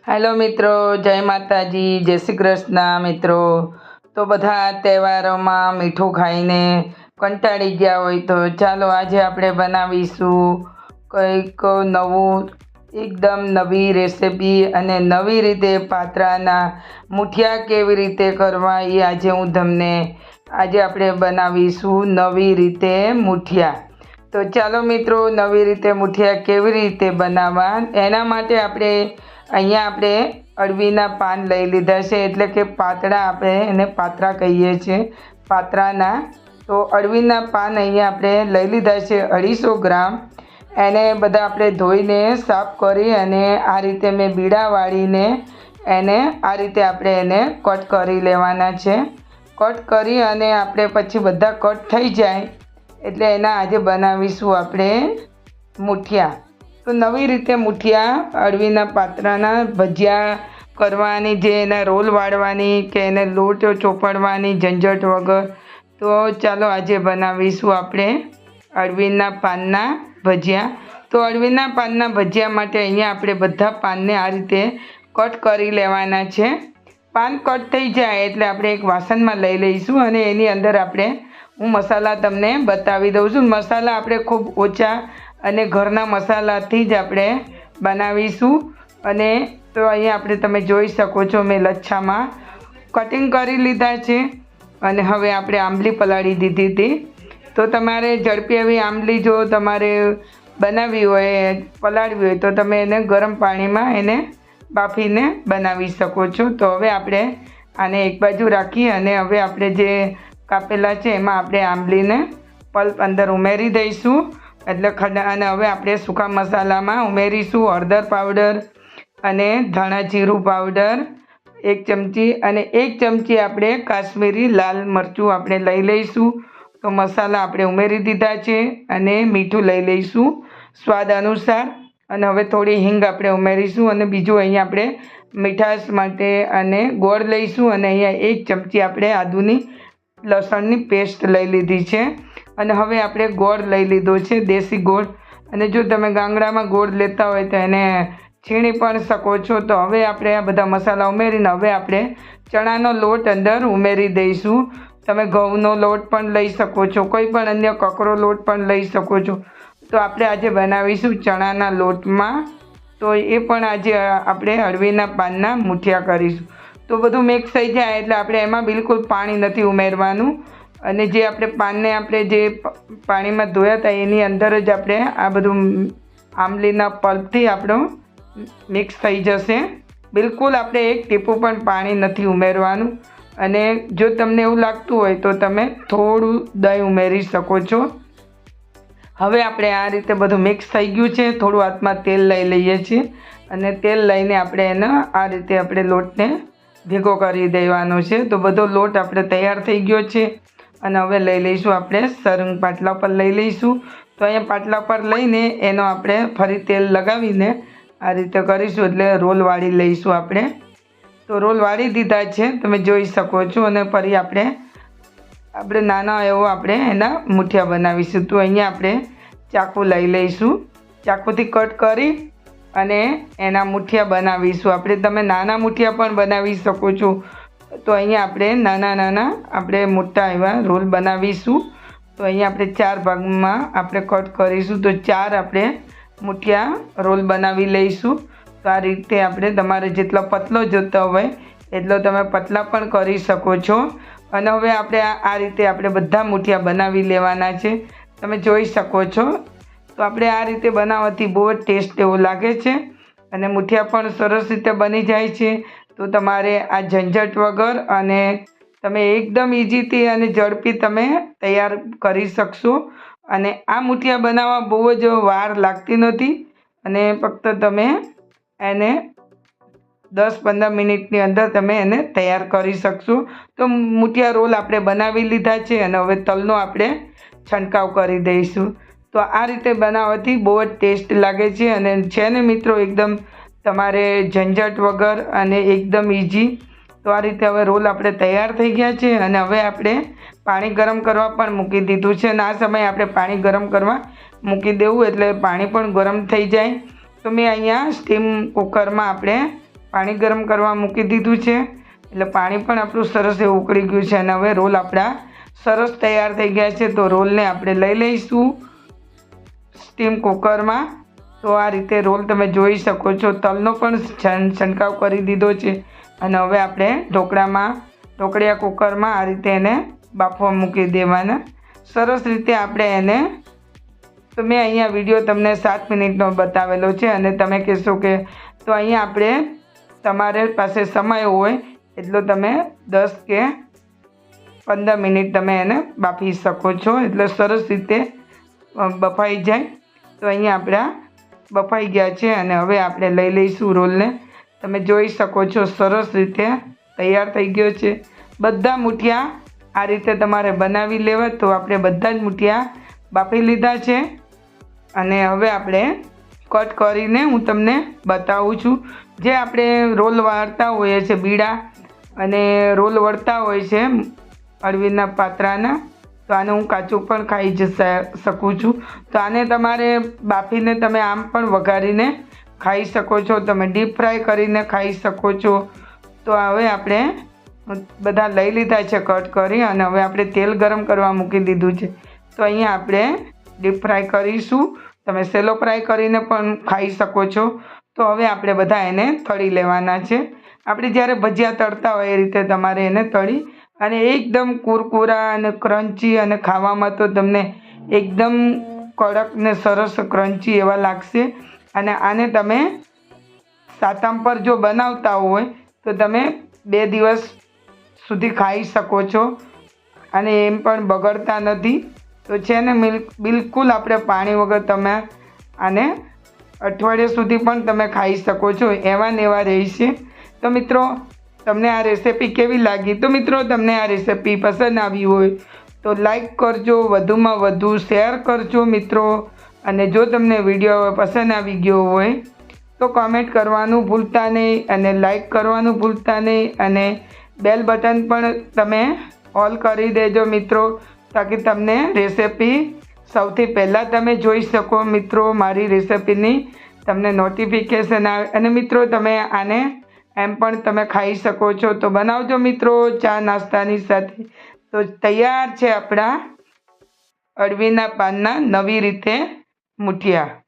Hello મિત્રો, જય માતાજી, જય શ્રી કૃષ્ણ મિત્રો। તો બધા તહેવારોમાં મીઠું ખાઈને કંટાળી ગયા હોય તો ચાલો આજે આપણે બનાવીશું કંઈક નવું, એકદમ નવી રેસિપી અને નવી રીતે પાત્રાના મૂઠિયા કેવી રીતે કરવા એ આજે આપણે બનાવીશું નવી રીતે મૂઠિયા। તો ચાલો મિત્રો, નવી રીતે મૂઠિયા કેવી રીતે બનાવવા એના માટે આપણે અળવીના પાન લઈ લીધા છે, એટલે કે પાતળા, આપણે એને પાત્રા કહીએ છીએ, પાત્રાના। તો અળવીના પાન અહીંયા આપણે લઈ લીધા છે 250 ગ્રામ। એને બધા આપણે ધોઈને સાફ કરી અને આ રીતે મેં બીડા વાળીને એને આ રીતે આપણે એને કટ કરી લેવાના છે। કટ કરી અને આપણે પછી બધા કટ થઈ જાય એટલે એના આજે બનાવીશું આપણે મૂઠિયા। તો નવી રીતે મૂઠિયા અળવીના પાત્રાના ભજીયા કરવાની, જે એના રોલ વાળવાની કે એને લોટ ચોપડવાની ઝંઝટ વગર। તો ચાલો આજે બનાવીશું આપણે અળવીના પાનના ભજીયા। તો અળવીના પાનના ભજીયા માટે અહીંયા આપણે બધા પાનને આ રીતે કટ કરી લેવાના છે। પાન કટ થઈ જાય એટલે આપણે એક વાસણમાં લઈ લઈશું અને એની અંદર હું મસાલા તમને બતાવી દઉં છું। મસાલા આપણે ખૂબ ઓછા અને ઘરના મસાલાથી જ આપણે બનાવીશું। અને તો અહીંયા તમે જોઈ શકો છો, મેં લચ્છામાં કટિંગ કરી લીધા છે અને હવે આપણે આંબલી પલાળી દીધી હતી। તો તમારે ઝડપી એવી આંબલી જો તમારે બનાવવી હોય, પલાળવી હોય તો તમે એને ગરમ પાણીમાં એને બાફીને બનાવી શકો છો। તો હવે આપણે આને એક બાજુ રાખી અને હવે આપણે જે કાપેલા છે એમાં આપણે આંબલીને પલ્પ અંદર ઉમેરી દઈશું। એટલે અને હવે આપણે સૂકા મસાલામાં ઉમેરીશું હળદર પાવડર અને ધાણા જીરું પાવડર 1 ચમચી અને 1 ચમચી આપણે કાશ્મીરી લાલ મરચું આપણે લઈ લઈશું। તો મસાલા આપણે ઉમેરી દીધા છે અને મીઠું લઈ લઈશું સ્વાદ અનુસાર। અને હવે થોડી હિંગ આપણે ઉમેરીશું અને બીજું અહીંયા આપણે મીઠાશ માટે અને ગોળ લઈશું અને અહીંયા 1 ચમચી આપણે આદુની લસણની પેસ્ટ લઈ લીધી છે અને હવે આપણે ગોળ લઈ લીધો છે, દેશી ગોળ। અને જો તમે ગાંગડામાં ગોળ લેતા હોય તો એને છીણી પણ શકો છો। તો હવે આપણે આ બધા મસાલા ઉમેરીને હવે આપણે ચણાનો લોટ અંદર ઉમેરી દઈશું। તમે ઘઉંનો લોટ પણ લઈ શકો છો, કોઈ પણ અન્ય કકરો લોટ પણ લઈ શકો છો। તો આપણે આજે બનાવીશું ચણાના લોટમાં। તો એ પણ આજે આપણે અળવીના પાનના મૂઠિયા કરીશું। તો બધું મિક્સ થઈ જાય એટલે આપણે એમાં બિલકુલ પાણી નથી ઉમેરવાનું અને જે આપણે પાનને આપણે જે પાણીમાં ધોયા હતા એની અંદર જ આપણે આ બધું આંબલીના પલ્પથી આપણું મિક્સ થઈ જશે। બિલકુલ આપણે એક ટીપું પણ પાણી નથી ઉમેરવાનું। અને જો તમને એવું લાગતું હોય તો તમે થોડું દહીં ઉમેરી શકો છો। હવે આપણે આ રીતે બધું મિક્સ થઈ ગયું છે। થોડું હાથમાં તેલ લઈ લઈએ છીએ અને તેલ લઈને આપણે એને આ રીતે આપણે લોટને ભેગો કરી દેવાનો છે। તો બધો લોટ આપણે તૈયાર થઈ ગયો છે અને હવે લઈ લઈશું આપણે સર્વિંગ પાટલા પર લઈ લઈશું। તો અહીંયા પાટલા પર લઈને એનો આપણે ફરી તેલ લગાવીને આ રીતે કરીશું, એટલે રોલ વાળી લઈશું આપણે। તો રોલ વાળી દીધા છે, તમે જોઈ શકો છો। અને ફરી આપણે નાના એવો આપણે એના મૂઠિયા બનાવીશું। તો અહીંયા આપણે ચાકુ લઈ લઈશું, ચાકુથી કટ કરી અને એના મૂઠિયા બનાવીશું આપણે। તમે નાના મૂઠિયા પણ બનાવી શકો છો। તો અહીંયા આપણે નાના આપણે મોટા એવા રોલ બનાવીશું। તો અહીંયા આપણે 4 ભાગમાં આપણે કટ કરીશું। તો 4 આપણે મૂઠિયા રોલ બનાવી લઈશું। તો આ રીતે આપણે તમારે જેટલો પતલો જોતો હોય એટલો તમે પતલા પણ કરી શકો છો। અને હવે આપણે આ રીતે આપણે બધા મૂઠિયા બનાવી લેવાના છે, તમે જોઈ શકો છો। તો આપણે આ રીતે બનાવવાથી બહુ જ ટેસ્ટ એવો લાગે છે અને મૂઠિયા પણ સરસ રીતે બની જાય છે। તો તમારે આ ઝંઝટ વગર અને તમે એકદમ ઇઝીથી અને ઝડપી તમે તૈયાર કરી શકશો। અને આ મૂઠિયા બનાવવા બહુ જ વાર લાગતી નથી અને ફક્ત તમે એને 10-15 મિનિટની અંદર તમે એને તૈયાર કરી શકશો। તો મૂઠિયા રોલ આપણે બનાવી લીધા છે અને હવે તલનો આપણે છંટકાવ કરી દઈશું। તો આ રીતે બનાવવાથી બહુ જ ટેસ્ટ લાગે છે અને છે ને મિત્રો, એકદમ તમારે ઝંઝટ વગર અને એકદમ ઇઝી। તો આ રીતે હવે રોલ આપણે તૈયાર થઈ ગયા છે અને હવે આપણે પાણી ગરમ કરવા પણ મૂકી દીધું છે અને આ સમયે આપણે પાણી ગરમ કરવા મૂકી દેવું એટલે પાણી પણ ગરમ થઈ જાય। તો મેં અહીંયા સ્ટીમ કુકરમાં આપણે પાણી ગરમ કરવા મૂકી દીધું છે, એટલે પાણી પણ આપણું સરસ એવું ઉકળી ગયું છે અને હવે રોલ આપણા સરસ તૈયાર થઈ ગયા છે. તો રોલને આપણે લઈ લઈશું સ્ટીમ કુકરમાં. તો આ રીતે રોલ તમે જોઈ શકો છો. તલનો પણ છંટકાવ કરી દીધો છે અને હવે આપણે ઢોકળિયા કુકરમાં આ રીતે એને બાફવા મૂકી દેવાના. સરસ રીતે આપણે એને, તો મેં અહીંયા વિડીયો તમને 7 મિનિટનો બતાવેલો છે અને તમે કહેશો કે તો અહીંયા આપણે, તમારે પાસે સમય હોય એટલો તમે 10 કે 15 મિનિટ તમે એને બાફી શકો છો, એટલે સરસ રીતે બફાઈ જાય. તો અહીંયા આપણા બફાઈ ગયા છે અને હવે આપણે લઈ લઈશું રોલને. તમે જોઈ શકો છો સરસ રીતે તૈયાર થઈ ગયો છે. બધા મૂઠિયા આ રીતે તમારે બનાવી લેવા. તો આપણે બધા જ મૂઠિયા બાફી લીધા છે અને હવે આપણે કટ કરીને હું તમને બતાવું છું. જે આપણે રોલ વાળતા હોઈએ છીએ, બીડા અને રોલ વળતા હોય છે અળવીના પાત્રાના, તો આને હું કાચું પણ ખાઈ શકું છું. તો આને તમારે બાફીને તમે આમ પણ વઘારીને ખાઈ શકો છો, તમે ડીપ ફ્રાય કરીને ખાઈ શકો છો. તો હવે આપણે બધા લઈ લીધા છે કટ કરી અને હવે આપણે તેલ ગરમ કરવા મૂકી દીધું છે. તો અહીંયા આપણે ડીપ ફ્રાય કરીશું. તમે સેલો ફ્રાય કરીને પણ ખાઈ શકો છો. તો હવે આપણે બધા એને તળી લેવાના છે. આપણે જ્યારે ભજીયા તળતા હોય એ રીતે તમારે એને તળી અને એકદમ કુરકુરા અને ક્રન્ચી અને ખાવામાં તો તમને એકદમ કડક ને સરસ ક્રન્ચી એવા લાગશે. અને આને તમે સાતમ પર જો બનાવતા હોય તો તમે 2 દિવસ સુધી ખાઈ શકો છો અને એમ પણ બગડતા નથી. તો છે ને બિલકુલ આપણે પાણી વગર તમે આને અઠવાડિયા સુધી પણ તમે ખાઈ શકો છો, એવા ને એવા રહેશે. તો મિત્રો, તમને આ રેસિપી કેવી લાગી? તો મિત્રો, તમને આ રેસિપી પસંદ આવી હોય તો લાઈક કરજો, વધુમાં વધુ શેર કરજો મિત્રો. અને જો તમને વિડીયો પસંદ આવી ગયો હોય તો કમેન્ટ કરવાનું ભૂલતા નહીં અને લાઈક કરવાનું ભૂલતા નહીં અને બેલ બટન પણ તમે ઓલ કરી દેજો મિત્રો, તાકી તમને રેસિપી સૌથી પહેલાં તમે જોઈ શકો મિત્રો. મારી રેસિપીની તમને નોટિફિકેશન આવે અને મિત્રો તમે આને એમ પણ તમે ખાઈ શકો છો. તો બનાવજો મિત્રો ચા નાસ્તાની સાથે. તો તૈયાર છે આપણા અળવીના પાનના નવી રીતે મૂઠિયા.